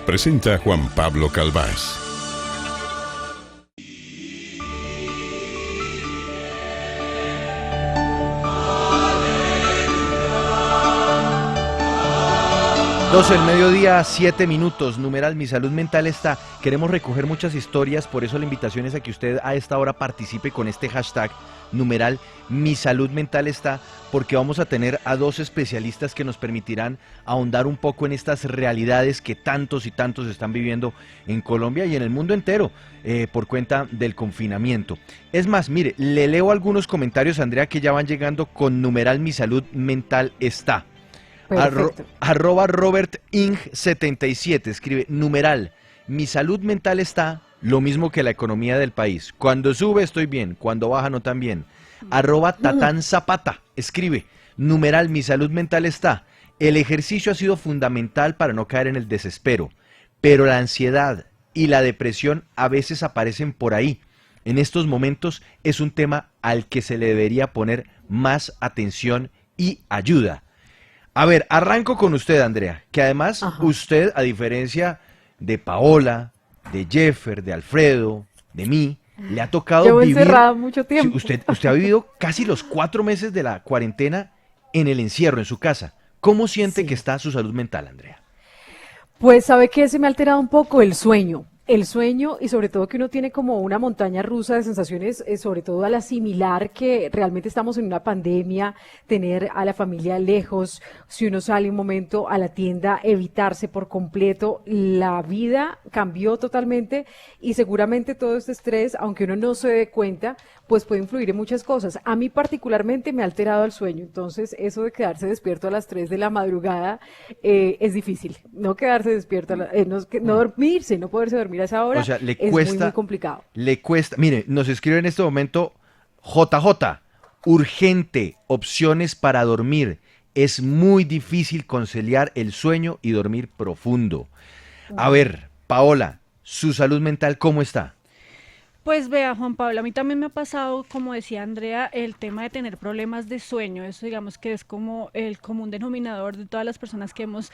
presenta Juan Pablo Calvás. Doce del mediodía, 7 minutos, numeral Mi Salud Mental está. Queremos recoger muchas historias, por eso la invitación es a que usted a esta hora participe con este hashtag, numeral Mi Salud Mental está, porque vamos a tener a dos especialistas que nos permitirán ahondar un poco en estas realidades que tantos y tantos están viviendo en Colombia y en el mundo entero por cuenta del confinamiento. Es más, mire, le leo algunos comentarios, Andrea, que ya van llegando con numeral Mi Salud Mental está. Arroba Robert Ing77 escribe, numeral, mi salud mental está lo mismo que la economía del país. Cuando sube estoy bien, cuando baja no tan bien. Arroba Tatán Zapata escribe, numeral, mi salud mental está. El ejercicio ha sido fundamental para no caer en el desespero, pero la ansiedad y la depresión a veces aparecen por ahí. En estos momentos es un tema al que se le debería poner más atención y ayuda. A ver, arranco con usted, Andrea, que además usted, a diferencia de Paola, de Jeffer, de Alfredo, de mí, le ha tocado Llevo vivir... encerrada mucho tiempo. Usted ha vivido casi los 4 meses de la cuarentena en el encierro, en su casa. ¿Cómo siente que está su salud mental, Andrea? Pues sabe que se me ha alterado un poco el sueño. El sueño y sobre todo que uno tiene como una montaña rusa de sensaciones, sobre todo al asimilar que realmente estamos en una pandemia, tener a la familia lejos, si uno sale un momento a la tienda, evitarse por completo, la vida cambió totalmente y seguramente todo este estrés, aunque uno no se dé cuenta, pues puede influir en muchas cosas. A mí particularmente me ha alterado el sueño, entonces eso de quedarse despierto a las 3 de la madrugada es difícil, no quedarse despierto, no dormirse, no poderse dormir a esa hora, O sea, es muy complicado. Le cuesta, mire, nos escribe en este momento JJ, urgente, opciones para dormir. Es muy difícil conciliar el sueño y dormir profundo. A ver, Paola, ¿su salud mental cómo está? Pues vea, Juan Pablo, a mí también me ha pasado, como decía Andrea, el tema de tener problemas de sueño. Eso digamos que es como el común denominador de todas las personas que hemos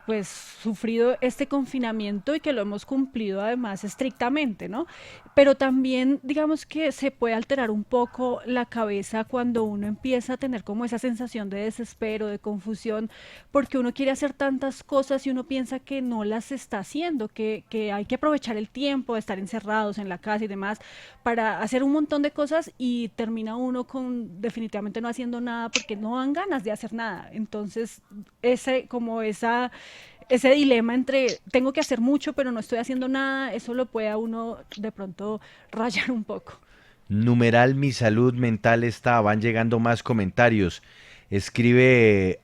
pues sufrido este confinamiento y que lo hemos cumplido además estrictamente, ¿no? Pero también digamos que se puede alterar un poco la cabeza cuando uno empieza a tener como esa sensación de desespero, de confusión, porque uno quiere hacer tantas cosas y uno piensa que no las está haciendo, que hay que aprovechar el tiempo de estar encerrados en la casa y demás para hacer un montón de cosas y termina uno con definitivamente no haciendo nada porque no dan ganas de hacer nada. Entonces ese dilema entre tengo que hacer mucho pero no estoy haciendo nada, eso lo puede a uno de pronto rayar un poco. Numeral Mi Salud Mental está, van llegando más comentarios. Escribe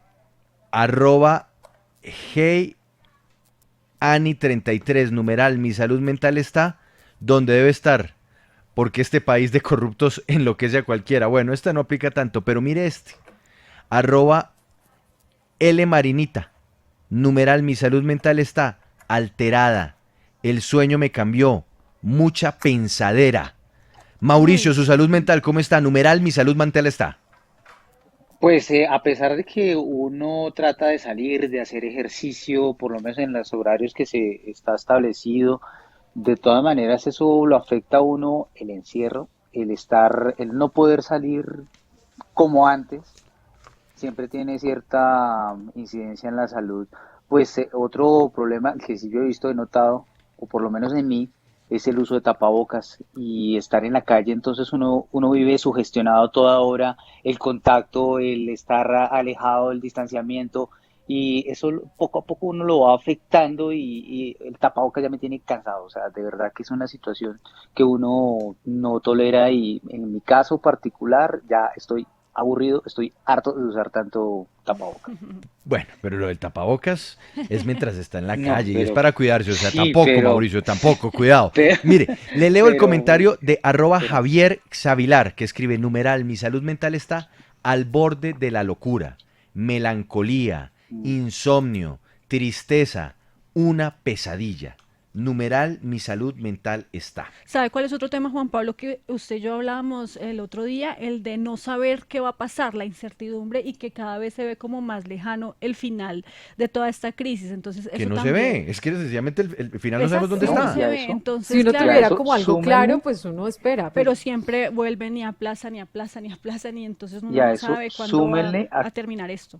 arroba Hey Ani33, numeral Mi Salud Mental está donde debe estar, porque este país de corruptos enloquece a cualquiera. Bueno, esta no aplica tanto, pero mire este, arroba L Marinita, numeral Mi Salud Mental está alterada, el sueño me cambió, mucha pensadera. Mauricio, su salud mental, ¿cómo está? Numeral Mi Salud Mental está. Pues a pesar de que uno trata de salir, de hacer ejercicio, por lo menos en los horarios que se está establecido, de todas maneras eso lo afecta a uno el encierro, el no poder salir como antes, siempre tiene cierta incidencia en la salud. Pues otro problema que sí yo he visto, he notado, o por lo menos en mí, es el uso de tapabocas y estar en la calle, entonces uno vive sugestionado toda hora, el contacto, el estar alejado, el distanciamiento, y eso poco a poco uno lo va afectando y el tapabocas ya me tiene cansado, o sea, de verdad que es una situación que uno no tolera y en mi caso particular ya estoy aburrido, estoy harto de usar tanto tapabocas. Bueno, pero lo del tapabocas es mientras está en la No, calle y es pero para cuidarse, o sea, sí, tampoco, Mauricio, tampoco, cuidado. pero, Mire, le leo el pero, comentario de arroba pero Javier Xavilar, que escribe, numeral, mi salud mental está al borde de la locura, melancolía, insomnio, tristeza, una pesadilla. numeral mi salud mental está. ¿Sabe cuál es otro tema, Juan Pablo, que usted y yo hablábamos el otro día? El de no saber qué va a pasar, la incertidumbre y que cada vez se ve como más lejano el final de toda esta crisis. Entonces, Que eso no se también. ve, es que sencillamente el final no sabemos Exacto, dónde no está. se Y a ve. eso, Si Entonces, uno y a claro, tuviera eso como algo claro, súmenle, pues uno espera, pero siempre vuelven y aplazan y aplazan y aplazan y entonces uno y a no eso sabe cuándo va súmenle a terminar esto.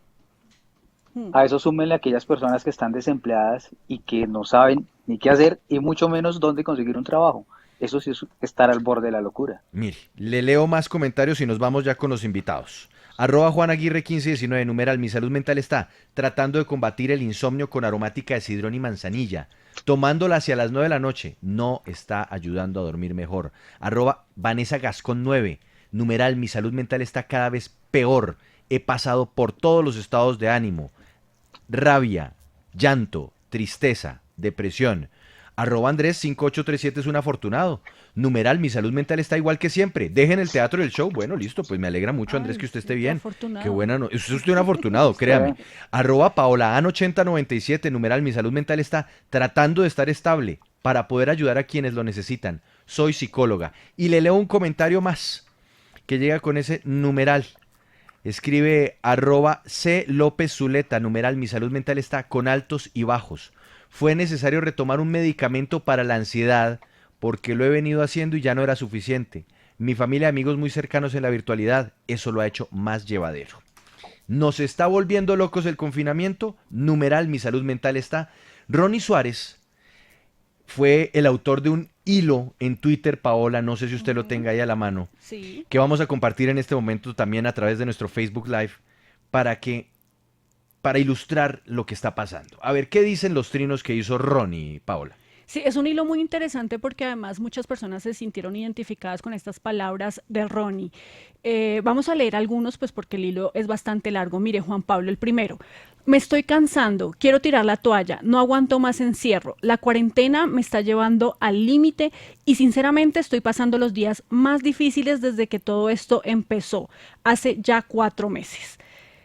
Mm. a eso súmenle aquellas personas que están desempleadas y que no saben ni qué hacer y mucho menos dónde conseguir un trabajo. Eso sí es estar al borde de la locura. Mire, le leo más comentarios y nos vamos ya con los invitados. Arroba Juan Aguirre 1519, numeral, mi salud mental está tratando de combatir el insomnio con aromática de sidrón y manzanilla. Tomándola hacia las 9 de la noche, no está ayudando a dormir mejor. Arroba Vanessa Gascón 9, numeral, mi salud mental está cada vez peor. He pasado por todos los estados de ánimo. Rabia, llanto, tristeza, depresión. Arroba Andrés 5837 es un afortunado. Numeral, mi salud mental está igual que siempre. Dejen el teatro y el show. Bueno, listo, pues me alegra mucho, Andrés, Ay, que usted esté sí, qué bien. Qué afortunado. buena, no, es usted un afortunado, créame. Sí. Arroba Paola An 8097, numeral, mi salud mental está tratando de estar estable para poder ayudar a quienes lo necesitan. Soy psicóloga. Y le leo un comentario más que llega con ese numeral. Escribe arroba C. López Zuleta, numeral, mi salud mental está con altos y bajos. Fue necesario retomar un medicamento para la ansiedad porque lo he venido haciendo y ya no era suficiente. Mi familia y amigos muy cercanos en la virtualidad, eso lo ha hecho más llevadero. Nos está volviendo locos el confinamiento, numeral, mi salud mental está. Ronnie Suárez fue el autor de un hilo en Twitter, Paola, no sé si usted lo Ujú. tenga ahí a la mano, Sí. que vamos a compartir en este momento también a través de nuestro Facebook Live para que para ilustrar lo que está pasando. A ver, ¿qué dicen los trinos que hizo Ronnie, Paola? Sí, es un hilo muy interesante porque además muchas personas se sintieron identificadas con estas palabras de Ronnie. Vamos a leer algunos, pues porque el hilo es bastante largo. Mire, Juan Pablo, el primero. Me estoy cansando, quiero tirar la toalla, no aguanto más encierro. La cuarentena me está llevando al límite y sinceramente estoy pasando los días más difíciles desde que todo esto empezó, hace ya 4 meses.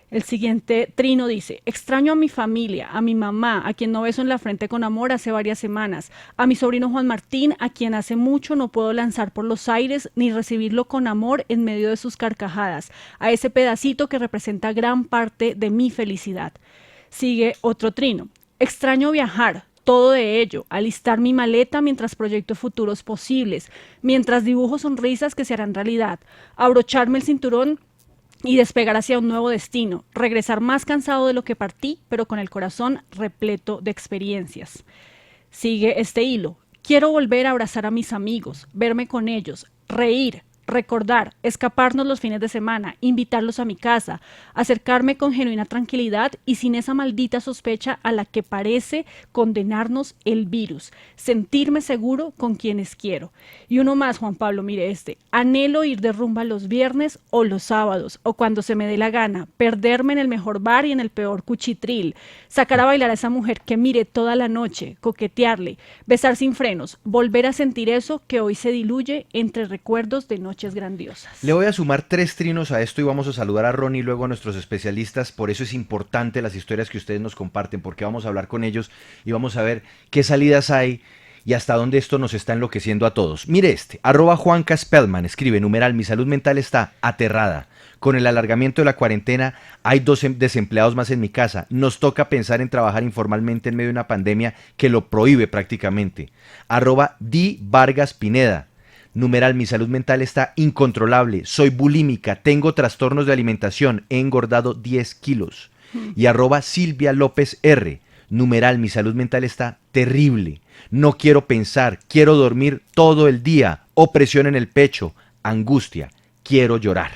El siguiente trino dice, extraño a mi familia, a mi mamá, a quien no beso en la frente con amor hace varias semanas, a mi sobrino Juan Martín, a quien hace mucho no puedo lanzar por los aires ni recibirlo con amor en medio de sus carcajadas, a ese pedacito que representa gran parte de mi felicidad. Sigue otro trino, extraño viajar, todo de ello, alistar mi maleta mientras proyecto futuros posibles, mientras dibujo sonrisas que se harán realidad, abrocharme el cinturón y despegar hacia un nuevo destino, regresar más cansado de lo que partí, pero con el corazón repleto de experiencias. Sigue este hilo. Quiero volver a abrazar a mis amigos, verme con ellos, reír, recordar, escaparnos los fines de semana, invitarlos a mi casa, acercarme con genuina tranquilidad y sin esa maldita sospecha a la que parece condenarnos el virus, sentirme seguro con quienes quiero. Y uno más, Juan Pablo, mire este, anhelo ir de rumba los viernes o los sábados, o cuando se me dé la gana, perderme en el mejor bar y en el peor cuchitril, sacar a bailar a esa mujer que mire toda la noche, coquetearle, besar sin frenos, volver a sentir eso que hoy se diluye entre recuerdos de noches grandiosas. Le voy a sumar 3 trinos a esto y vamos a saludar a Ronnie y luego a nuestros especialistas. Por eso es importante las historias que ustedes nos comparten, porque vamos a hablar con ellos y vamos a ver qué salidas hay y hasta dónde esto nos está enloqueciendo a todos. Mire este, arroba Juanca Spellman, escribe, numeral, mi salud mental está aterrada. Con el alargamiento de la cuarentena hay 2 desempleados más en mi casa. Nos toca pensar en trabajar informalmente en medio de una pandemia que lo prohíbe prácticamente. Arroba Di Vargas Pineda. Numeral, mi salud mental está incontrolable, soy bulímica, tengo trastornos de alimentación, he engordado 10 kilos. Y arroba Silvia López R. Numeral, mi salud mental está terrible, no quiero pensar, quiero dormir todo el día, opresión en el pecho, angustia, quiero llorar.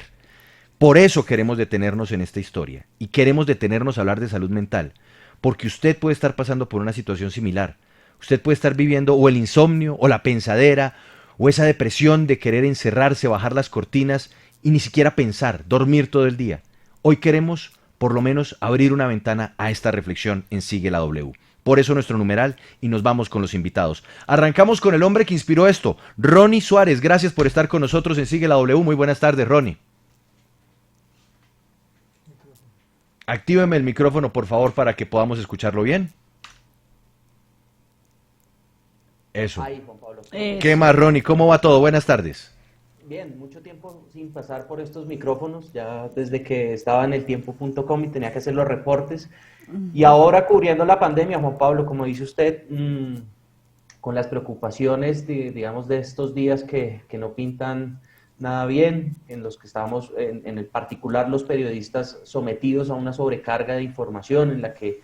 Por eso queremos detenernos en esta historia y queremos detenernos a hablar de salud mental, porque usted puede estar pasando por una situación similar. Usted puede estar viviendo o el insomnio o la pensadera o esa depresión de querer encerrarse, bajar las cortinas y ni siquiera pensar, dormir todo el día. Hoy queremos, por lo menos, abrir una ventana a esta reflexión en Sigue la W. Por eso nuestro numeral y nos vamos con los invitados. Arrancamos con el hombre que inspiró esto, Ronnie Suárez. Gracias por estar con nosotros en Sigue la W. Muy buenas tardes, Ronnie. Actíveme el micrófono, por favor, para que podamos escucharlo bien. Eso. Ay, Juan Pablo. ¿Qué más, Ronnie? ¿Cómo va todo? Buenas tardes. Bien, mucho tiempo sin pasar por estos micrófonos, ya desde que estaba en eltiempo.com y tenía que hacer los reportes. Y ahora cubriendo la pandemia, Juan Pablo, como dice usted, con las preocupaciones, digamos, de estos días que no pintan nada bien, en los que estamos, en el particular los periodistas, sometidos a una sobrecarga de información en la que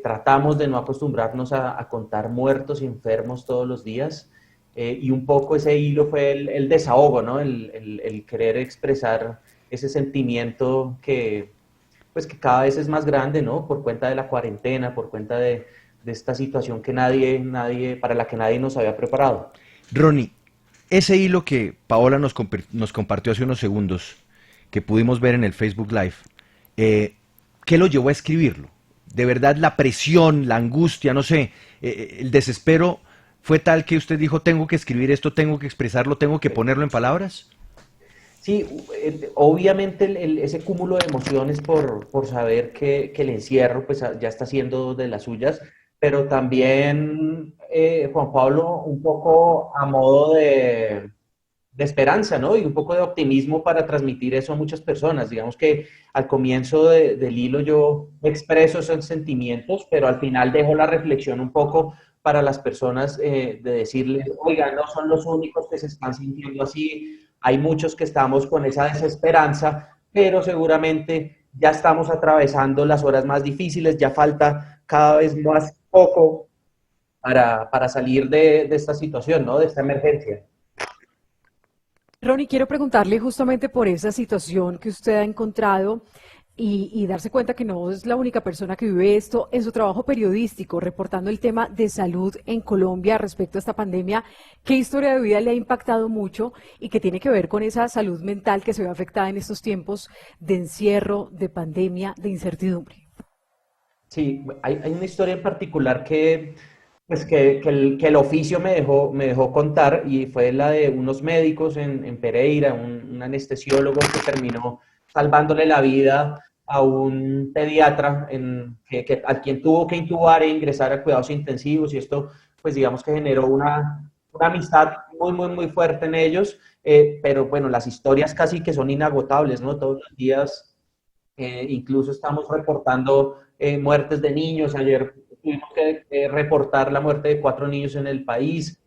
tratamos de no acostumbrarnos a contar muertos y enfermos todos los días. Y un poco ese hilo fue el desahogo, ¿no? El querer expresar ese sentimiento que, pues, que cada vez es más grande, ¿no? Por cuenta de la cuarentena, por cuenta de esta situación que para la que nadie nos había preparado. Ronnie, ese hilo que Paola nos compartió hace unos segundos, que pudimos ver en el Facebook Live, ¿qué lo llevó a escribirlo? De verdad, la presión, la angustia, no sé, el desespero fue tal que usted dijo, tengo que escribir esto, tengo que expresarlo, tengo que ponerlo en palabras. Sí, obviamente ese cúmulo de emociones por saber que el encierro pues, ya está haciendo de las suyas, pero también, Juan Pablo, un poco a modo de esperanza, ¿no? Y un poco de optimismo para transmitir eso a muchas personas. Digamos que al comienzo del hilo yo expreso esos sentimientos, pero al final dejo la reflexión un poco para las personas de decirles, oiga, no son los únicos que se están sintiendo así, hay muchos que estamos con esa desesperanza, pero seguramente ya estamos atravesando las horas más difíciles, ya falta cada vez más poco para salir de esta situación, ¿no? De esta emergencia. Ronnie, quiero preguntarle justamente por esa situación que usted ha encontrado y darse cuenta que no es la única persona que vive esto en su trabajo periodístico, reportando el tema de salud en Colombia respecto a esta pandemia. ¿Qué historia de vida le ha impactado mucho y que tiene que ver con esa salud mental que se ve afectada en estos tiempos de encierro, de pandemia, de incertidumbre? Sí, hay una historia en particular pues que el oficio me dejó contar y fue la de unos médicos en Pereira, un anestesiólogo que terminó salvándole la vida a un pediatra a quien tuvo que intubar e ingresar a cuidados intensivos y esto pues digamos que generó una amistad muy fuerte en ellos, pero bueno, las historias casi que son inagotables, ¿no? Todos los días incluso estamos reportando muertes de niños. Ayer tuvimos que reportar la muerte de 4 niños en el país.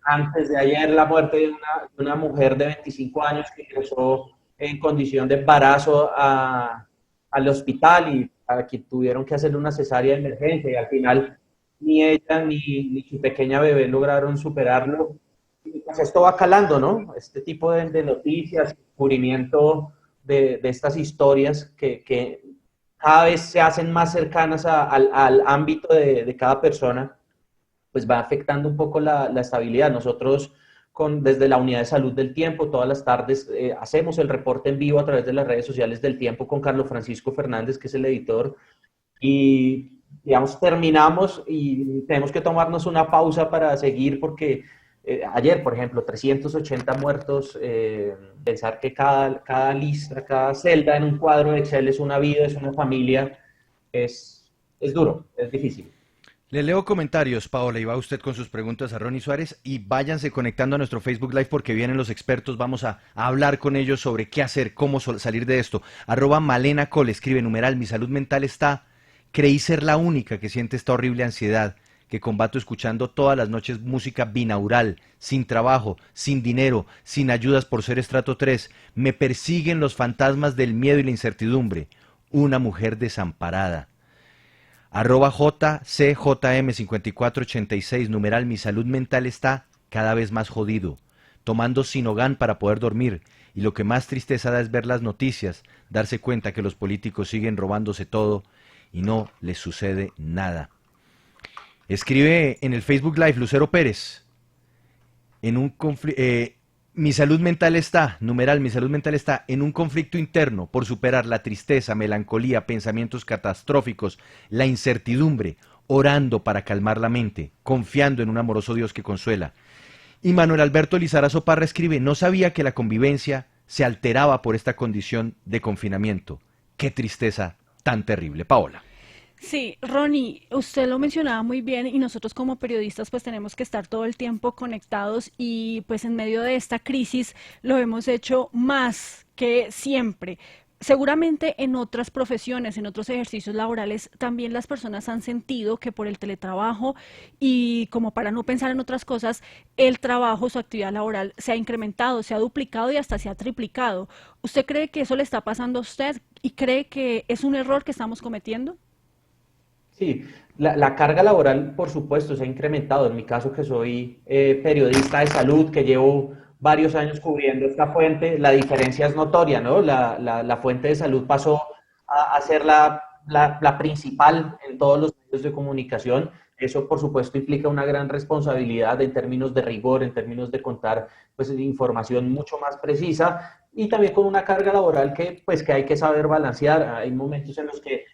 Antes de ayer la muerte de una mujer de 25 años que ingresó en condición de embarazo al hospital y a quien tuvieron que hacerle una cesárea de emergencia y al final ni ella ni su pequeña bebé lograron superarlo. Y pues esto va calando, ¿no? Este tipo de noticias, cubrimiento de estas historias que cada vez se hacen más cercanas al ámbito de cada persona, pues va afectando un poco la estabilidad. Nosotros desde la Unidad de Salud del Tiempo, todas las tardes hacemos el reporte en vivo a través de las redes sociales del Tiempo con Carlos Francisco Fernández, que es el editor, y digamos, terminamos y tenemos que tomarnos una pausa para seguir porque ayer, por ejemplo, 380 muertos, pensar que cada lista, cada celda en un cuadro de Excel es una vida, es una familia, es duro, es difícil. Le leo comentarios, Paola, y va usted con sus preguntas a Ronnie Suárez y váyanse conectando a nuestro Facebook Live porque vienen los expertos, vamos a hablar con ellos sobre qué hacer, cómo salir de esto. @Malena Cole escribe, numeral, mi salud mental está, creí ser la única que siente esta horrible ansiedad, que combato escuchando todas las noches música binaural, sin trabajo, sin dinero, sin ayudas por ser estrato 3, me persiguen los fantasmas del miedo y la incertidumbre, una mujer desamparada. @JCJM5486, numeral, mi salud mental está cada vez más jodido, tomando Sinogan para poder dormir, y lo que más tristeza da es ver las noticias, darse cuenta que los políticos siguen robándose todo y no les sucede nada. Escribe en el Facebook Live Lucero Pérez, mi salud mental está, numeral, mi salud mental está en un conflicto interno por superar la tristeza, melancolía, pensamientos catastróficos, la incertidumbre, orando para calmar la mente, confiando en un amoroso Dios que consuela. Y Manuel Alberto Lizarazo Parra escribe, no sabía que la convivencia se alteraba por esta condición de confinamiento. Qué tristeza tan terrible. Paola. Sí, Ronnie, usted lo mencionaba muy bien y nosotros como periodistas pues tenemos que estar todo el tiempo conectados y pues en medio de esta crisis lo hemos hecho más que siempre. Seguramente en otras profesiones, en otros ejercicios laborales, también las personas han sentido que por el teletrabajo y como para no pensar en otras cosas, el trabajo, su actividad laboral se ha incrementado, se ha duplicado y hasta se ha triplicado. ¿Usted cree que eso le está pasando a usted y cree que es un error que estamos cometiendo? Sí, la carga laboral, por supuesto, se ha incrementado. En mi caso, que soy periodista de salud, que llevo varios años cubriendo esta fuente, la diferencia es notoria, ¿no? La fuente de salud pasó a ser la principal en todos los medios de comunicación. Eso, por supuesto, implica una gran responsabilidad en términos de rigor, en términos de contar pues, información mucho más precisa y también con una carga laboral que hay que saber balancear. Hay momentos en los que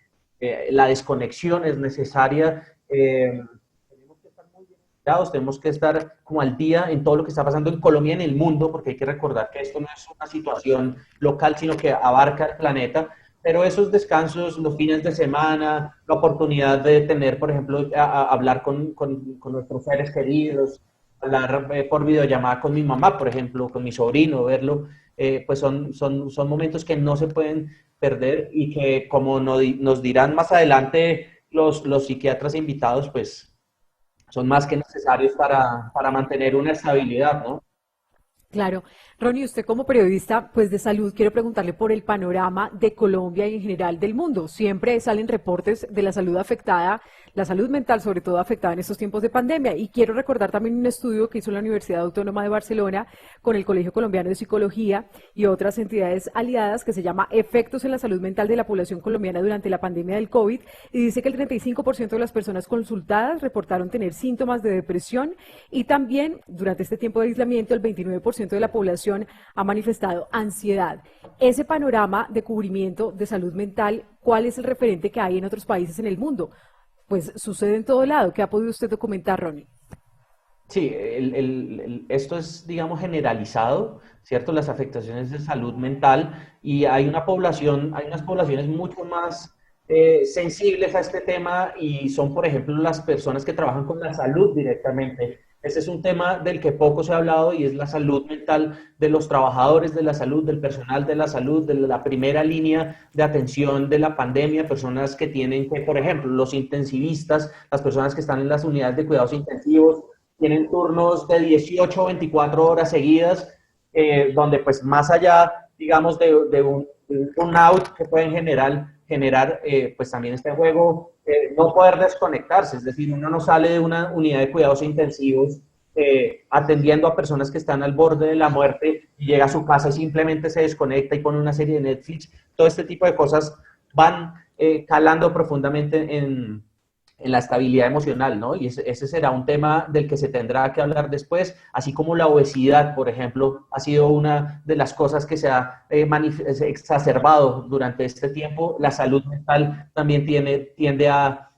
la desconexión es necesaria. Tenemos que estar muy bien enterados, tenemos que estar como al día en todo lo que está pasando en Colombia y en el mundo, porque hay que recordar que esto no es una situación local, sino que abarca el planeta. Pero esos descansos, los fines de semana, la oportunidad de tener, por ejemplo, hablar con nuestros seres queridos, hablar por videollamada con mi mamá, por ejemplo, con mi sobrino, verlo, pues son momentos que no se pueden perder y que, como nos dirán más adelante los psiquiatras invitados, pues son más que necesarios para mantener una estabilidad, ¿no? Claro. Ronnie, usted como periodista pues de salud, quiero preguntarle por el panorama de Colombia y en general del mundo. Siempre salen reportes de la salud afectada, la salud mental sobre todo afectada en estos tiempos de pandemia. Y quiero recordar también un estudio que hizo la Universidad Autónoma de Barcelona con el Colegio Colombiano de Psicología y otras entidades aliadas que se llama Efectos en la salud mental de la población colombiana durante la pandemia del COVID, y dice que el 35% de las personas consultadas reportaron tener síntomas de depresión, y también durante este tiempo de aislamiento el 29% de la población ha manifestado ansiedad. Ese panorama de cubrimiento de salud mental, ¿cuál es el referente que hay en otros países en el mundo? Pues sucede en todo lado. ¿Qué ha podido usted documentar, Ronnie? Sí, esto es, digamos, generalizado, ¿cierto? Las afectaciones de salud mental, y hay unas poblaciones mucho más sensibles a este tema, y son, por ejemplo, las personas que trabajan con la salud directamente. Ese es un tema del que poco se ha hablado, y es la salud mental de los trabajadores de la salud, del personal de la salud, de la primera línea de atención de la pandemia, personas que tienen que, por ejemplo, los intensivistas, las personas que están en las unidades de cuidados intensivos, tienen turnos de 18 o 24 horas seguidas, donde pues más allá, digamos, de un burnout que pueden generar pues también este juego, no poder desconectarse, es decir, uno no sale de una unidad de cuidados intensivos atendiendo a personas que están al borde de la muerte y llega a su casa y simplemente se desconecta y pone una serie de Netflix. Todo este tipo de cosas van calando profundamente en la estabilidad emocional, ¿no? Y ese será un tema del que se tendrá que hablar después, así como la obesidad, por ejemplo, ha sido una de las cosas que se ha exacerbado durante este tiempo. La salud mental también tiende a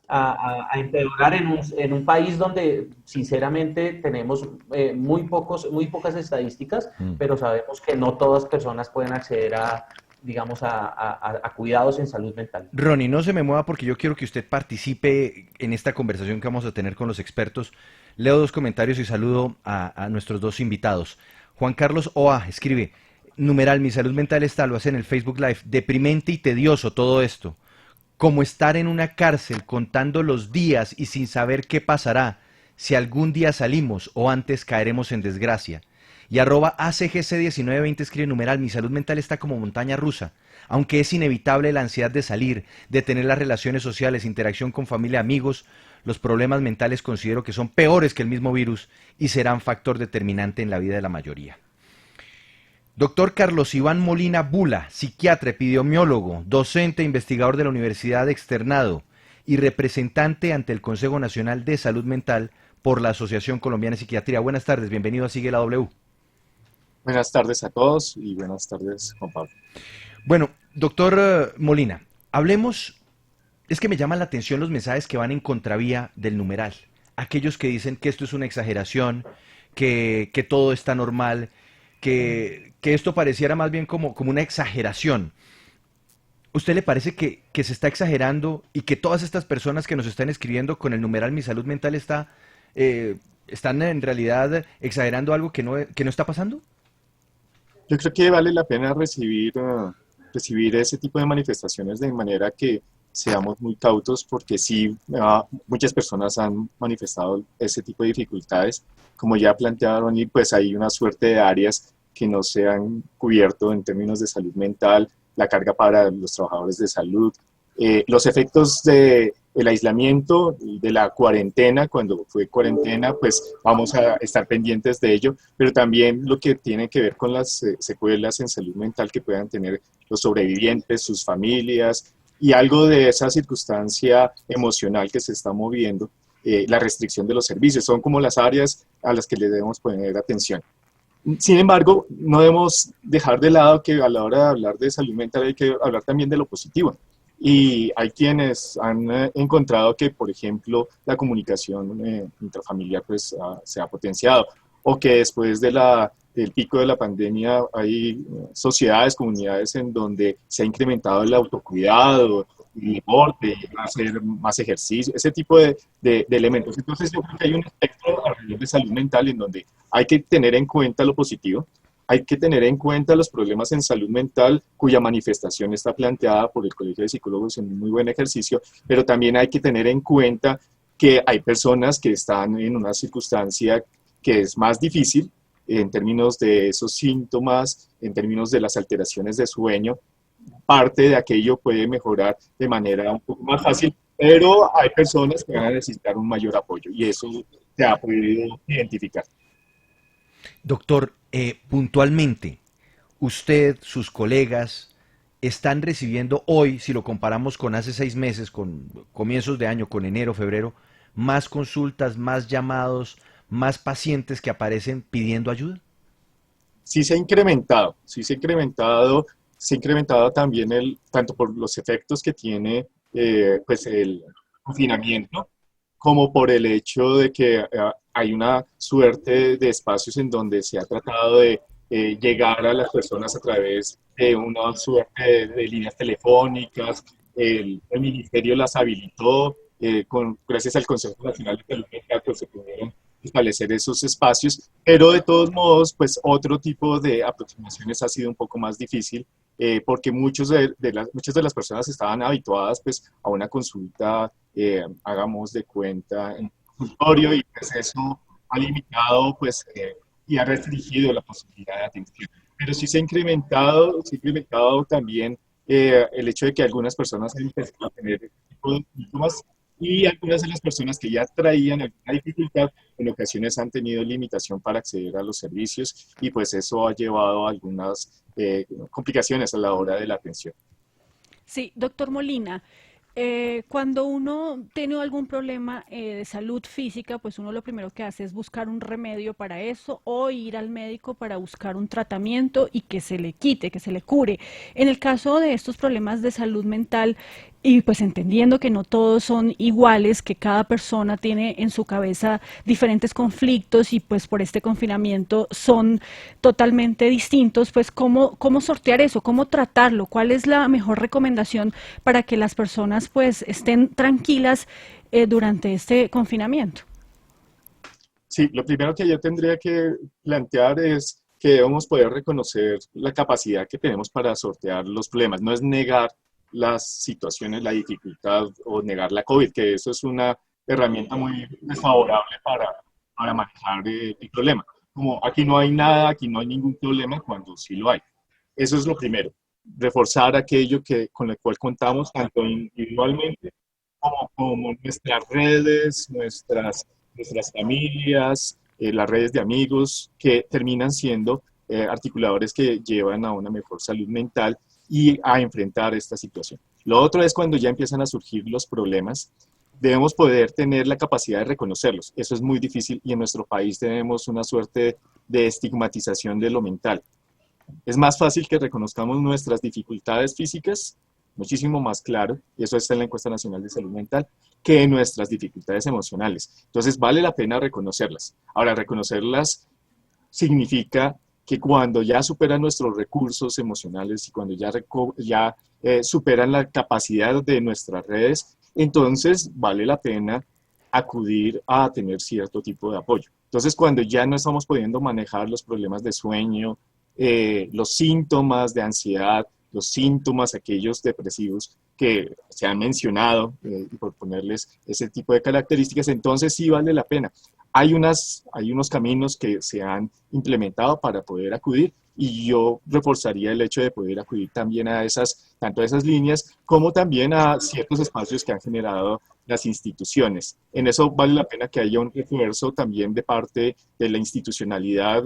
empeorar en un país donde, sinceramente, tenemos muy pocas estadísticas, pero sabemos que no todas personas pueden acceder digamos, a cuidados en salud mental. Ronnie, no se me mueva porque yo quiero que usted participe en esta conversación que vamos a tener con los expertos. Leo dos comentarios y saludo a nuestros dos invitados. Juan Carlos Oa escribe: numeral, mi salud mental está, lo hace en el Facebook Live, deprimente y tedioso todo esto. Como estar en una cárcel contando los días y sin saber qué pasará, si algún día salimos o antes caeremos en desgracia. Y @ACGC1920 escribe: numeral, mi salud mental está como montaña rusa, aunque es inevitable la ansiedad de salir, de tener las relaciones sociales, interacción con familia, amigos, los problemas mentales considero que son peores que el mismo virus y serán factor determinante en la vida de la mayoría. Doctor Carlos Iván Molina Bula, psiquiatra, epidemiólogo, docente e investigador de la Universidad Externado y representante ante el Consejo Nacional de Salud Mental por la Asociación Colombiana de Psiquiatría. Buenas tardes, bienvenido a Sigue la W. Buenas tardes a todos y buenas tardes, Juan Pablo. Bueno, doctor Molina, hablemos, es que me llaman la atención los mensajes que van en contravía del numeral. Aquellos que dicen que esto es una exageración, que todo está normal, que esto pareciera más bien como una exageración. ¿Usted le parece que se está exagerando y que todas estas personas que nos están escribiendo con el numeral Mi Salud Mental están en realidad exagerando algo que no está pasando? Yo creo que vale la pena recibir ese tipo de manifestaciones de manera que seamos muy cautos porque sí, muchas personas han manifestado ese tipo de dificultades. Como ya plantearon, y pues hay una suerte de áreas que no se han cubierto en términos de salud mental, la carga para los trabajadores de salud, los efectos del aislamiento, de la cuarentena, cuando fue cuarentena, pues vamos a estar pendientes de ello, pero también lo que tiene que ver con las secuelas en salud mental que puedan tener los sobrevivientes, sus familias, y algo de esa circunstancia emocional que se está moviendo, la restricción de los servicios, son como las áreas a las que le debemos poner atención. Sin embargo, no debemos dejar de lado que a la hora de hablar de salud mental hay que hablar también de lo positivo. Y hay quienes han encontrado que, por ejemplo, la comunicación intrafamiliar pues, se ha potenciado, o que después del pico de la pandemia hay sociedades, comunidades en donde se ha incrementado el autocuidado, el deporte, hacer más ejercicio, ese tipo de elementos. Entonces yo creo que hay un espectro alrededor de salud mental en donde hay que tener en cuenta lo positivo, hay que tener en cuenta los problemas en salud mental cuya manifestación está planteada por el Colegio de Psicólogos en un muy buen ejercicio, pero también hay que tener en cuenta que hay personas que están en una circunstancia que es más difícil en términos de esos síntomas, en términos de las alteraciones de sueño. Parte de aquello puede mejorar de manera un poco más fácil, pero hay personas que van a necesitar un mayor apoyo y eso se ha podido identificar. Doctor, puntualmente, usted, sus colegas, están recibiendo hoy, si lo comparamos con hace 6 meses, con comienzos de año, con enero, febrero, más consultas, más llamados, más pacientes que aparecen pidiendo ayuda. Sí se ha incrementado, se ha incrementado también tanto por los efectos que tiene pues el confinamiento, como por el hecho de que hay una suerte de espacios en donde se ha tratado de llegar a las personas a través de una suerte de líneas telefónicas. El ministerio las habilitó, gracias al Consejo Nacional de Salud Mental, pues se pudieron establecer esos espacios, pero de todos modos, pues otro tipo de aproximaciones ha sido un poco más difícil, porque muchas de las personas estaban habituadas pues, a una consulta, hagamos de cuenta, en consultorio, y pues eso ha limitado pues, y ha restringido la posibilidad de atención. Pero sí se ha incrementado también el hecho de que algunas personas han empezado a tener este tipo de síntomas, y algunas de las personas que ya traían alguna dificultad en ocasiones han tenido limitación para acceder a los servicios y pues eso ha llevado a algunas complicaciones a la hora de la atención. Sí, doctor Molina, cuando uno tiene algún problema de salud física, pues uno lo primero que hace es buscar un remedio para eso o ir al médico para buscar un tratamiento y que se le quite, que se le cure. En el caso de estos problemas de salud mental, y pues entendiendo que no todos son iguales, que cada persona tiene en su cabeza diferentes conflictos y pues por este confinamiento son totalmente distintos, pues ¿cómo sortear eso? ¿Cómo tratarlo? ¿Cuál es la mejor recomendación para que las personas pues estén tranquilas durante este confinamiento? Sí, lo primero que yo tendría que plantear es que debemos poder reconocer la capacidad que tenemos para sortear los problemas. No es negar las situaciones, la dificultad o negar la COVID, que eso es una herramienta muy desfavorable para manejar el problema. Como aquí no hay nada, aquí no hay ningún problema, cuando sí lo hay. Eso es lo primero, reforzar aquello con lo cual contamos, tanto individualmente como nuestras redes, nuestras familias, las redes de amigos, que terminan siendo articuladores que llevan a una mejor salud mental y a enfrentar esta situación. Lo otro es cuando ya empiezan a surgir los problemas, debemos poder tener la capacidad de reconocerlos. Eso es muy difícil y en nuestro país tenemos una suerte de estigmatización de lo mental. Es más fácil que reconozcamos nuestras dificultades físicas, muchísimo más claro, y eso está en la Encuesta Nacional de Salud Mental, que nuestras dificultades emocionales. Entonces vale la pena reconocerlas. Ahora, reconocerlas significa que cuando ya superan nuestros recursos emocionales y cuando ya superan la capacidad de nuestras redes, entonces vale la pena acudir a tener cierto tipo de apoyo. Entonces, cuando ya no estamos pudiendo manejar los problemas de sueño, los síntomas de ansiedad, los síntomas aquellos depresivos que se han mencionado, por ponerles ese tipo de características, entonces sí vale la pena. Hay unos caminos que se han implementado para poder acudir, y yo reforzaría el hecho de poder acudir también a tanto a esas líneas como también a ciertos espacios que han generado las instituciones. En eso vale la pena que haya un refuerzo también de parte de la institucionalidad,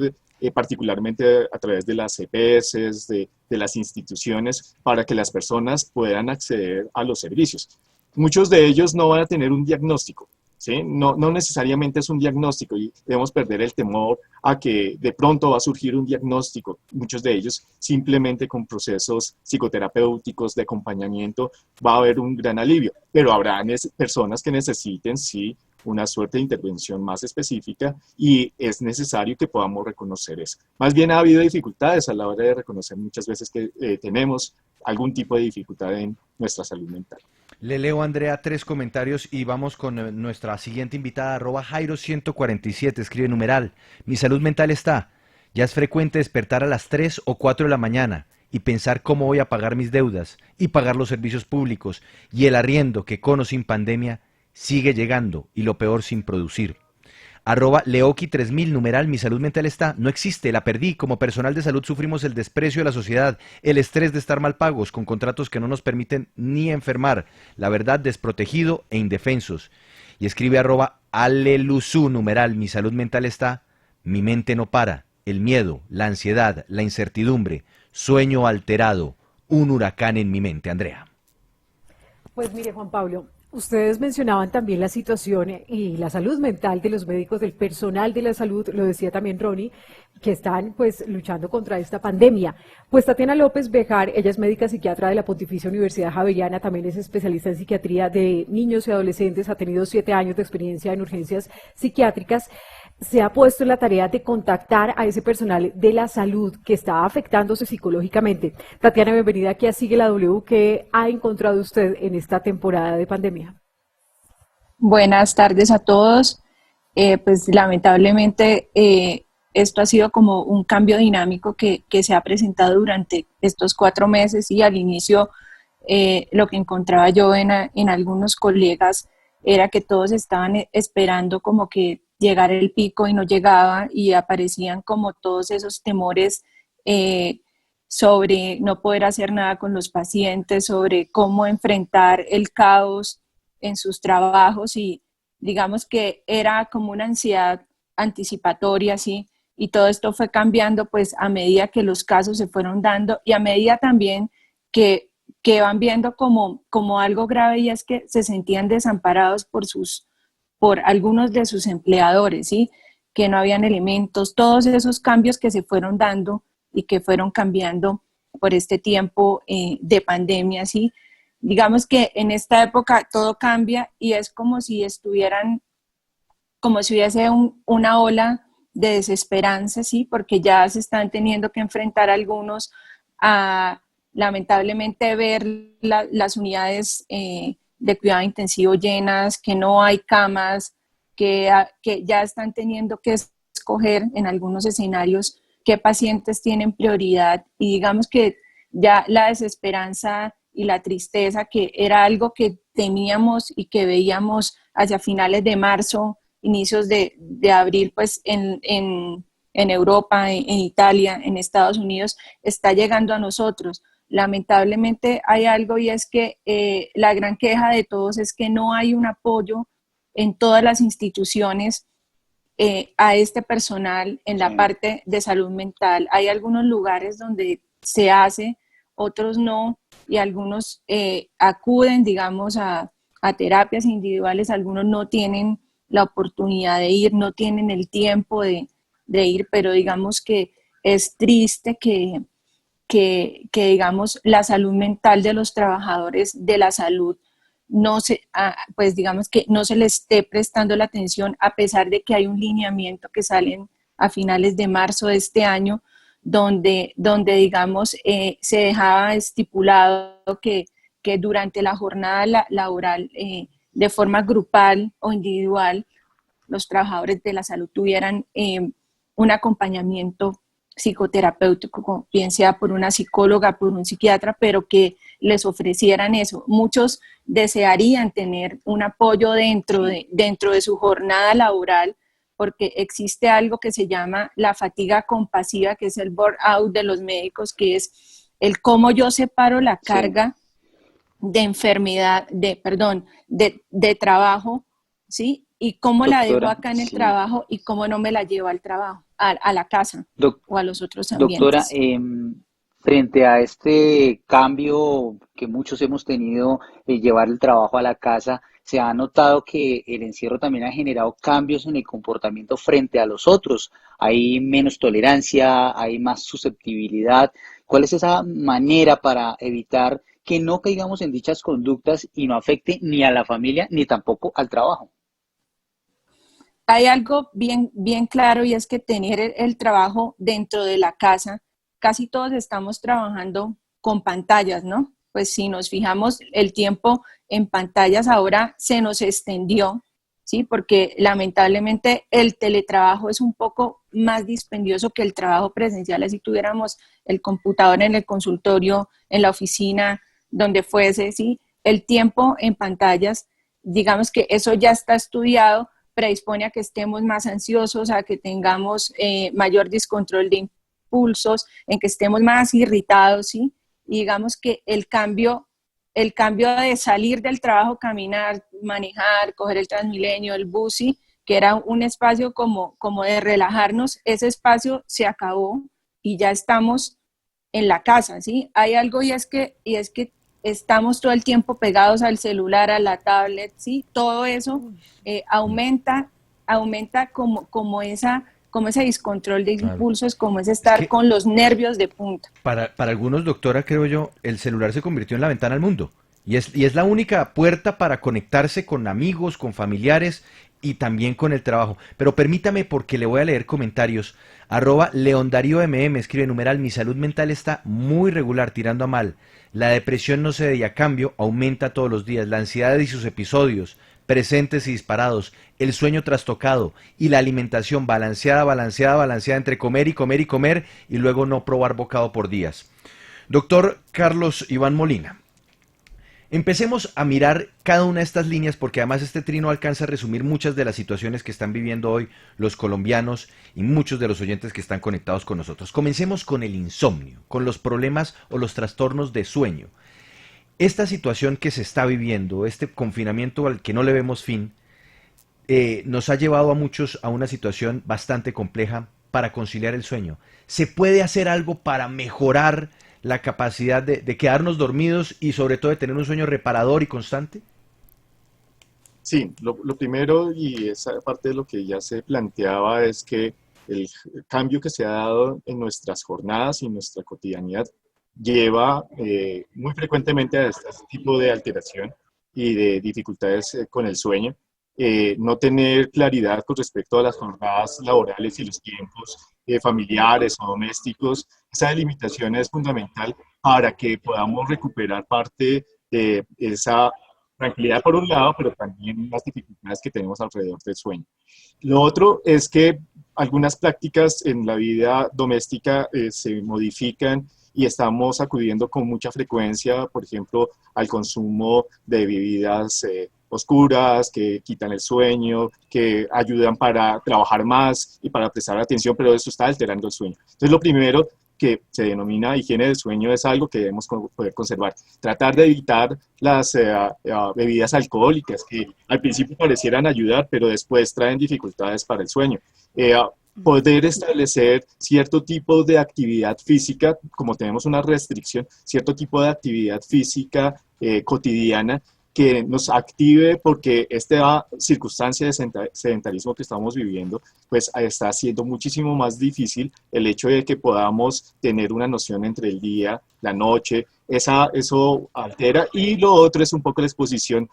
particularmente a través de las EPS, de las instituciones, para que las personas puedan acceder a los servicios. Muchos de ellos no van a tener un diagnóstico, ¿sí? No necesariamente es un diagnóstico, y debemos perder el temor a que de pronto va a surgir un diagnóstico. Muchos de ellos simplemente con procesos psicoterapéuticos de acompañamiento va a haber un gran alivio, pero habrá personas que necesiten, sí, una suerte de intervención más específica, y es necesario que podamos reconocer eso. Más bien ha habido dificultades a la hora de reconocer muchas veces que tenemos algún tipo de dificultad en nuestra salud mental. Le leo, Andrea, 3 comentarios y vamos con nuestra siguiente invitada, @Jairo147, escribe numeral: mi salud mental está. Ya es frecuente despertar a las 3 o 4 de la mañana y pensar cómo voy a pagar mis deudas y pagar los servicios públicos y el arriendo que con o sin pandemia sigue llegando, y lo peor sin producir. @Leoki3000, numeral: mi salud mental está, no existe, la perdí. Como personal de salud sufrimos el desprecio de la sociedad, el estrés de estar mal pagos, con contratos que no nos permiten ni enfermar, la verdad, desprotegido e indefensos. Y escribe @Aleluzú, numeral: mi salud mental está, mi mente no para, el miedo, la ansiedad, la incertidumbre, sueño alterado, un huracán en mi mente. Andrea. Pues mire, Juan Pablo, ustedes mencionaban también la situación y la salud mental de los médicos, del personal de la salud, lo decía también Ronnie, que están pues luchando contra esta pandemia. Pues Tatiana López Bejar, ella es médica psiquiatra de la Pontificia Universidad Javeriana, también es especialista en psiquiatría de niños y adolescentes, ha tenido 7 años de experiencia en urgencias psiquiátricas. Se ha puesto en la tarea de contactar a ese personal de la salud que está afectándose psicológicamente. Tatiana, bienvenida aquí a Sigue la W. ¿Qué ha encontrado usted en esta temporada de pandemia? Buenas tardes a todos. Pues lamentablemente esto ha sido como un cambio dinámico que se ha presentado durante estos 4 meses, y al inicio lo que encontraba yo en algunos colegas era que todos estaban esperando como que llegar el pico y no llegaba, y aparecían como todos esos temores sobre no poder hacer nada con los pacientes, sobre cómo enfrentar el caos en sus trabajos, y digamos que era como una ansiedad anticipatoria, ¿sí? Y todo esto fue cambiando pues a medida que los casos se fueron dando, y a medida también que van viendo como algo grave, y es que se sentían desamparados por algunos de sus empleadores, ¿sí? Que no habían elementos, todos esos cambios que se fueron dando y que fueron cambiando por este tiempo de pandemia, ¿sí? Digamos que en esta época todo cambia, y es como si hubiese una ola de desesperanza, ¿sí? Porque ya se están teniendo que enfrentar algunos a, lamentablemente, ver las unidades de cuidado intensivo llenas, que no hay camas, que ya están teniendo que escoger en algunos escenarios qué pacientes tienen prioridad, y digamos que ya la desesperanza y la tristeza, que era algo que temíamos y que veíamos hacia finales de marzo, inicios de abril, pues en Europa, en Italia, en Estados Unidos, está llegando a nosotros. Lamentablemente hay algo, y es que la gran queja de todos es que no hay un apoyo en todas las instituciones a este personal en la parte de salud mental. Hay algunos lugares donde se hace, otros no, y algunos acuden, digamos, a terapias individuales, algunos no tienen la oportunidad de ir, no tienen el tiempo de ir, pero digamos que es triste que digamos la salud mental de los trabajadores de la salud pues digamos que no se les esté prestando la atención, a pesar de que hay un lineamiento que salen a finales de marzo de este año, donde digamos, se dejaba estipulado que durante la jornada laboral, de forma grupal o individual, los trabajadores de la salud tuvieran un acompañamiento psicoterapéutico, bien sea por una psicóloga, por un psiquiatra, pero que les ofrecieran eso. Muchos desearían tener un apoyo dentro de su jornada laboral, porque existe algo que se llama la fatiga compasiva, que es el burnout de los médicos, que es el cómo yo separo la carga de enfermedad, de trabajo, ¿sí? Y cómo la dejo acá en el trabajo y cómo no me la llevo al trabajo, a la casa o a los otros ambientes. Doctora, frente a este cambio que muchos hemos tenido, llevar el trabajo a la casa, se ha notado que el encierro también ha generado cambios en el comportamiento frente a los otros. Hay menos tolerancia, hay más susceptibilidad. ¿Cuál es esa manera para evitar que no caigamos en dichas conductas y no afecte ni a la familia ni tampoco al trabajo? Hay algo bien claro, y es que tener el trabajo dentro de la casa, casi todos estamos trabajando con pantallas, ¿no? Pues si nos fijamos, el tiempo en pantallas ahora se nos extendió, ¿sí? Porque lamentablemente el teletrabajo es un poco más dispendioso que el trabajo presencial. Así tuviéramos el computador en el consultorio, en la oficina, donde fuese, ¿sí? El tiempo en pantallas, digamos que eso ya está estudiado, predispone a que estemos más ansiosos, a que tengamos mayor descontrol de impulsos, en que estemos más irritados, ¿sí? Y digamos que el cambio de salir del trabajo, caminar, manejar, coger el Transmilenio, el bus, ¿sí? Que era un espacio como de relajarnos, ese espacio se acabó y ya estamos en la casa, ¿sí? Hay algo y es que estamos todo el tiempo pegados al celular, a la tablet, ¿sí? Todo eso aumenta como ese descontrol de impulsos, como ese estar con los nervios de punta. Para algunos, doctora, creo yo, el celular se convirtió en la ventana al mundo. Y es la única puerta para conectarse con amigos, con familiares y también con el trabajo. Pero permítame, porque le voy a leer comentarios. @LeonDarioMM escribe: numeral, mi salud mental está muy regular, tirando a mal. La depresión no cede y a cambio aumenta todos los días. La ansiedad y sus episodios presentes y disparados, el sueño trastocado y la alimentación balanceada entre comer y comer y comer y luego no probar bocado por días. Doctor Carlos Iván Molina, empecemos a mirar cada una de estas líneas, porque además este trino alcanza a resumir muchas de las situaciones que están viviendo hoy los colombianos y muchos de los oyentes que están conectados con nosotros. Comencemos con el insomnio, con los problemas o los trastornos de sueño. Esta situación que se está viviendo, este confinamiento al que no le vemos fin, nos ha llevado a muchos a una situación bastante compleja para conciliar el sueño. ¿Se puede hacer algo para mejorar la capacidad de quedarnos dormidos y sobre todo de tener un sueño reparador y constante? Sí, lo primero, y esa parte de lo que ya se planteaba, es que el cambio que se ha dado en nuestras jornadas y en nuestra cotidianidad lleva muy frecuentemente a este tipo de alteración y de dificultades con el sueño. No tener claridad con respecto a las jornadas laborales y los tiempos familiares o domésticos, esa delimitación es fundamental para que podamos recuperar parte de esa tranquilidad por un lado, pero también las dificultades que tenemos alrededor del sueño. Lo otro es que algunas prácticas en la vida doméstica se modifican y estamos acudiendo con mucha frecuencia, por ejemplo, al consumo de bebidas oscuras, que quitan el sueño, que ayudan para trabajar más y para prestar atención, pero eso está alterando el sueño. Entonces, lo primero que se denomina higiene del sueño es algo que debemos poder conservar. Tratar de evitar las bebidas alcohólicas, que al principio parecieran ayudar, pero después traen dificultades para el sueño. Poder establecer cierto tipo de actividad física, como tenemos una restricción, cierto tipo de actividad física cotidiana que nos active, porque esta circunstancia de sedentarismo que estamos viviendo, pues está haciendo muchísimo más difícil el hecho de que podamos tener una noción entre el día, la noche, eso altera. Y lo otro es un poco la exposición,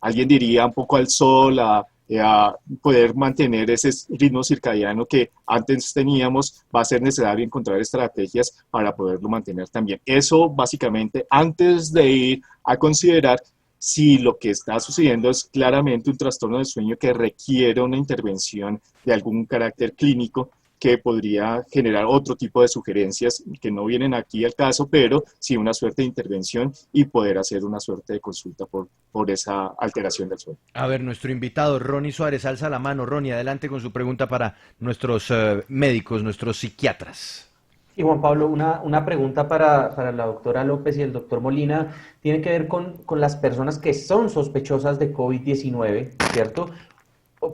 alguien diría, un poco al sol, a a poder mantener ese ritmo circadiano que antes teníamos, va a ser necesario encontrar estrategias para poderlo mantener también. Eso básicamente antes de ir a considerar si lo que está sucediendo es claramente un trastorno del sueño que requiere una intervención de algún carácter clínico que podría generar otro tipo de sugerencias que no vienen aquí al caso, pero sí una suerte de intervención y poder hacer una suerte de consulta por esa alteración del sueño. A ver, nuestro invitado, Ronnie Suárez, alza la mano. Ronnie, adelante con su pregunta para nuestros médicos, nuestros psiquiatras. Y Juan Pablo, una pregunta para la doctora López y el doctor Molina, tiene que ver con las personas que son sospechosas de COVID-19, ¿cierto?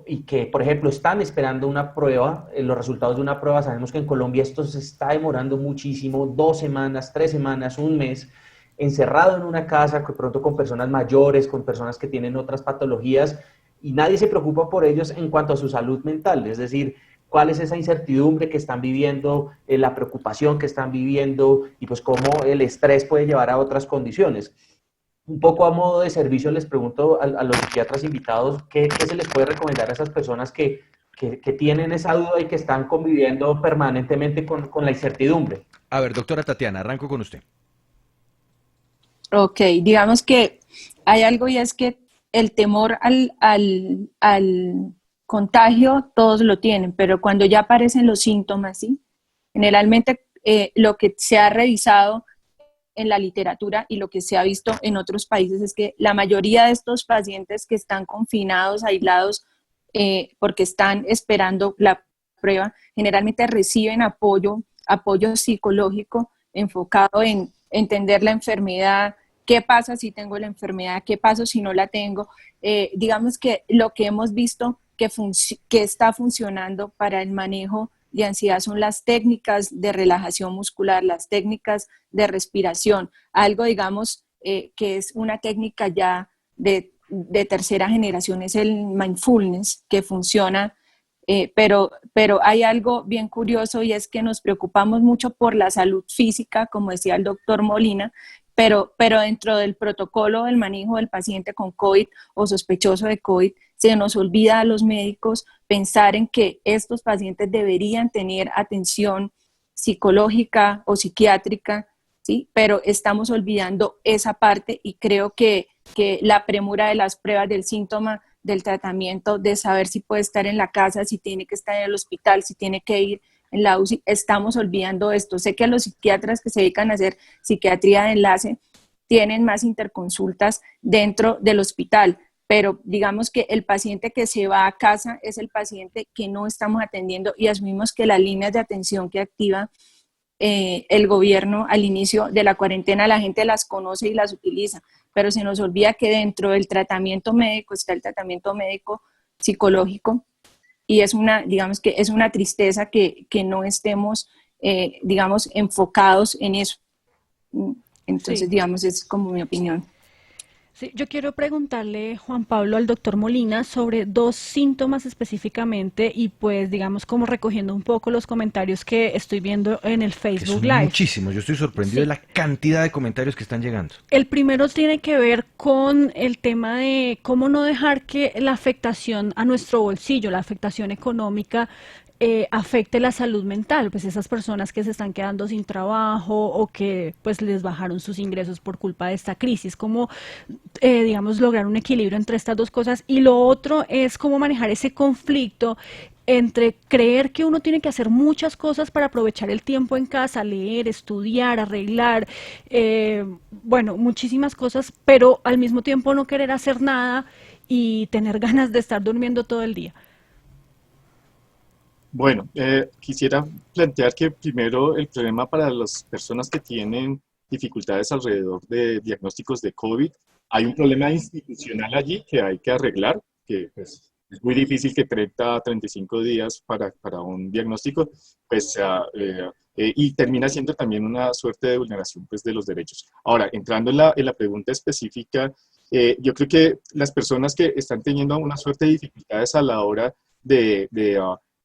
Y que, por ejemplo, están esperando una prueba, los resultados de una prueba. Sabemos que en Colombia esto se está demorando muchísimo, 2 semanas, 3 semanas, un mes, encerrado en una casa, de pronto con personas mayores, con personas que tienen otras patologías, y nadie se preocupa por ellos en cuanto a su salud mental, es decir, cuál es esa incertidumbre que están viviendo, la preocupación que están viviendo, y pues cómo el estrés puede llevar a otras condiciones. Un poco a modo de servicio les pregunto a los psiquiatras invitados, ¿qué se les puede recomendar a esas personas que tienen esa duda y que están conviviendo permanentemente con la incertidumbre? A ver, doctora Tatiana, arranco con usted. Ok, digamos que hay algo, y es que el temor al contagio todos lo tienen, pero cuando ya aparecen los síntomas, ¿sí? Generalmente lo que se ha revisado en la literatura y lo que se ha visto en otros países es que la mayoría de estos pacientes que están confinados, aislados, porque están esperando la prueba, generalmente reciben apoyo psicológico enfocado en entender la enfermedad, qué pasa si tengo la enfermedad, qué pasa si no la tengo. Digamos que lo que hemos visto que está funcionando para el manejo de ansiedad son las técnicas de relajación muscular, las técnicas de respiración, algo, digamos, que es una técnica ya de tercera generación, es el mindfulness, que funciona, pero hay algo bien curioso, y es que nos preocupamos mucho por la salud física, como decía el doctor Molina, pero dentro del protocolo del manejo del paciente con COVID o sospechoso de COVID, se nos olvida a los médicos pensar en que estos pacientes deberían tener atención psicológica o psiquiátrica, ¿sí? Pero estamos olvidando esa parte, y creo que la premura de las pruebas del síntoma, del tratamiento, de saber si puede estar en la casa, si tiene que estar en el hospital, si tiene que ir en la UCI, estamos olvidando esto. Sé que los psiquiatras que se dedican a hacer psiquiatría de enlace tienen más interconsultas dentro del hospital, pero digamos que el paciente que se va a casa es el paciente que no estamos atendiendo, y asumimos que las líneas de atención que activa el gobierno al inicio de la cuarentena, la gente las conoce y las utiliza, pero se nos olvida que dentro del tratamiento médico está el tratamiento médico psicológico, y digamos que es una tristeza que no estemos, digamos, enfocados en eso. Entonces, Sí. digamos, es como mi opinión. Sí, yo quiero preguntarle, Juan Pablo, al doctor Molina sobre 2 síntomas específicamente, y pues digamos como recogiendo un poco los comentarios que estoy viendo en el Que Facebook son Live. muchísimos, yo estoy sorprendido de la cantidad de comentarios que están llegando. El primero tiene que ver con el tema de cómo no dejar que la afectación a nuestro bolsillo, la afectación económica, afecte la salud mental, pues esas personas que se están quedando sin trabajo o que pues les bajaron sus ingresos por culpa de esta crisis, cómo digamos lograr un equilibrio entre estas 2 cosas. Y lo otro es cómo manejar ese conflicto entre creer que uno tiene que hacer muchas cosas para aprovechar el tiempo en casa, leer, estudiar, arreglar, bueno, muchísimas cosas, pero al mismo tiempo no querer hacer nada y tener ganas de estar durmiendo todo el día. Bueno, quisiera plantear que primero el problema para las personas que tienen dificultades alrededor de diagnósticos de COVID, hay un problema institucional allí que hay que arreglar, que pues, es muy difícil que 30 a 35 días para un diagnóstico, pues, y termina siendo también una suerte de vulneración pues, de los derechos. Ahora, entrando en la pregunta específica, yo creo que las personas que están teniendo una suerte de dificultades a la hora de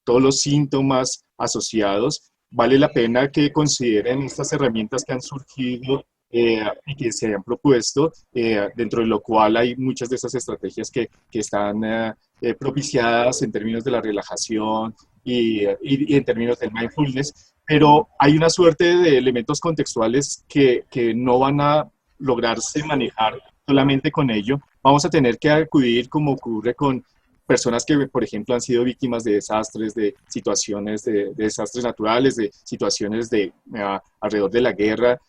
todos los síntomas asociados, vale la pena que consideren estas herramientas que han surgido y que se han propuesto, dentro de lo cual hay muchas de esas estrategias que están propiciadas en términos de la relajación y en términos del mindfulness, pero hay una suerte de elementos contextuales que no van a lograrse manejar solamente con ello. Vamos a tener que acudir, como ocurre con personas que, por ejemplo, han sido víctimas de desastres, de situaciones de desastres naturales, de situaciones alrededor de la guerra.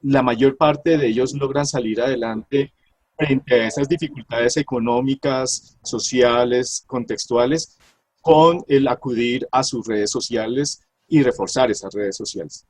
La mayor parte de ellos logran salir adelante frente a esas dificultades económicas, sociales, contextuales, con el acudir a sus redes sociales y reforzar esas redes sociales.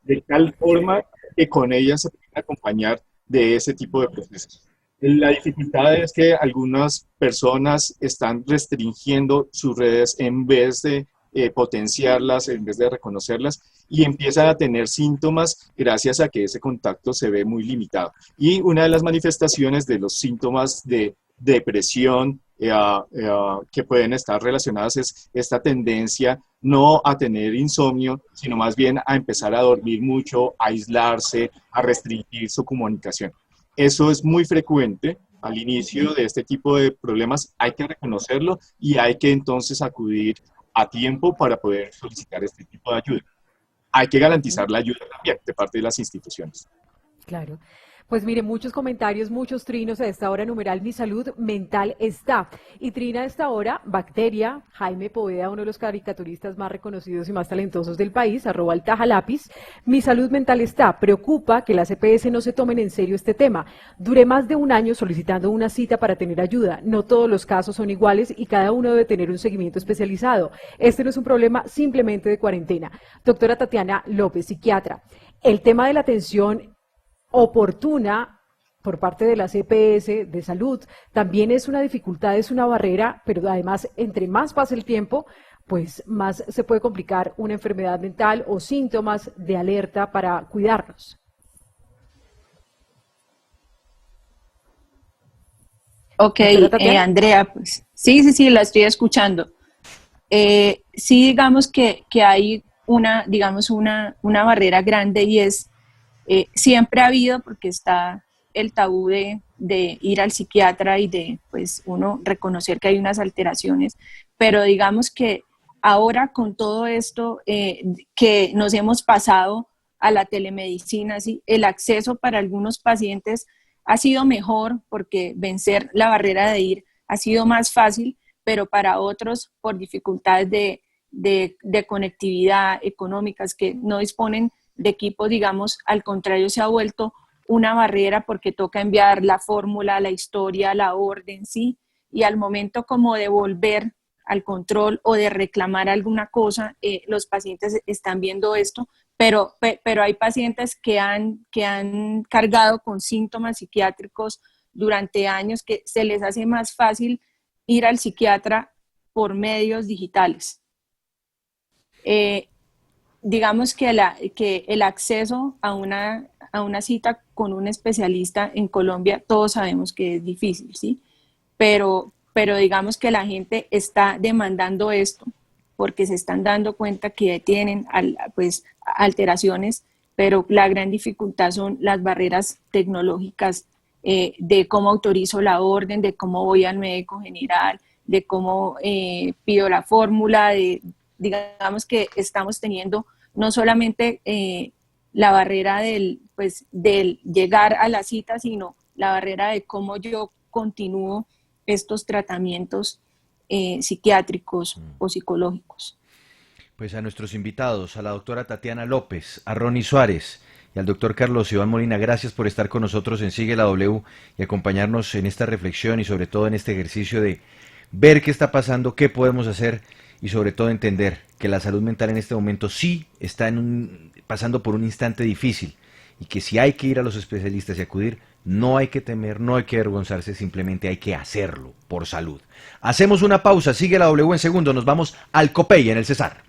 De tal forma que con ellas se pueden acompañar de ese tipo de procesos. La dificultad es que algunas personas están restringiendo sus redes en vez de potenciarlas, en vez de reconocerlas, y empiezan a tener síntomas gracias a que ese contacto se ve muy limitado. Y una de las manifestaciones de los síntomas de depresión que pueden estar relacionadas es esta tendencia no a tener insomnio, sino más bien a empezar a dormir mucho, a aislarse, a restringir su comunicación. Eso es muy frecuente al inicio de este tipo de problemas, hay que reconocerlo y hay que entonces acudir a tiempo para poder solicitar este tipo de ayuda. Hay que garantizar la ayuda también de parte de las instituciones. Claro. Pues mire, muchos comentarios, muchos trinos a esta hora, numeral Mi Salud Mental está. Y trina a esta hora, Bacteria, Jaime Poveda, uno de los caricaturistas más reconocidos y más talentosos del país, @altajalápiz. Mi Salud Mental está. Preocupa que las EPS no se tomen en serio este tema. Duré más de un año solicitando una cita para tener ayuda. No todos los casos son iguales y cada uno debe tener un seguimiento especializado. Este no es un problema simplemente de cuarentena. Doctora Tatiana López, psiquiatra. El tema de la atención oportuna por parte de las EPS de salud también es una dificultad, es una barrera, pero además entre más pasa el tiempo, pues más se puede complicar una enfermedad mental o síntomas de alerta para cuidarnos. Ok, Andrea, pues sí, la estoy escuchando. Sí, digamos que hay una barrera grande y es siempre ha habido, porque está el tabú de ir al psiquiatra y de pues uno reconocer que hay unas alteraciones, pero digamos que ahora con todo esto que nos hemos pasado a la telemedicina, ¿sí? El acceso para algunos pacientes ha sido mejor porque vencer la barrera de ir ha sido más fácil, pero para otros por dificultades de conectividad económicas que no disponen de equipos, digamos, al contrario, se ha vuelto una barrera porque toca enviar la fórmula, la historia, la orden, ¿sí? Y al momento como de volver al control o de reclamar alguna cosa, los pacientes están viendo esto, pero hay pacientes que han cargado con síntomas psiquiátricos durante años que se les hace más fácil ir al psiquiatra por medios digitales. Digamos que el acceso a una cita con un especialista en Colombia, todos sabemos que es difícil, ¿sí? Pero digamos que la gente está demandando esto porque se están dando cuenta que tienen pues, alteraciones, pero la gran dificultad son las barreras tecnológicas de cómo autorizo la orden, de cómo voy al médico general, de cómo pido la fórmula, digamos que estamos teniendo no solamente la barrera del llegar a la cita, sino la barrera de cómo yo continúo estos tratamientos psiquiátricos o psicológicos. Pues a nuestros invitados, a la doctora Tatiana López, a Ronnie Suárez y al doctor Carlos Iván Molina, gracias por estar con nosotros en Sigue la W y acompañarnos en esta reflexión y sobre todo en este ejercicio de ver qué está pasando, qué podemos hacer y sobre todo entender que la salud mental en este momento sí está pasando por un instante difícil y que si hay que ir a los especialistas y acudir, no hay que temer, no hay que avergonzarse, simplemente hay que hacerlo por salud. Hacemos una pausa, sigue la W en segundo, nos vamos al Copey en el Cesar.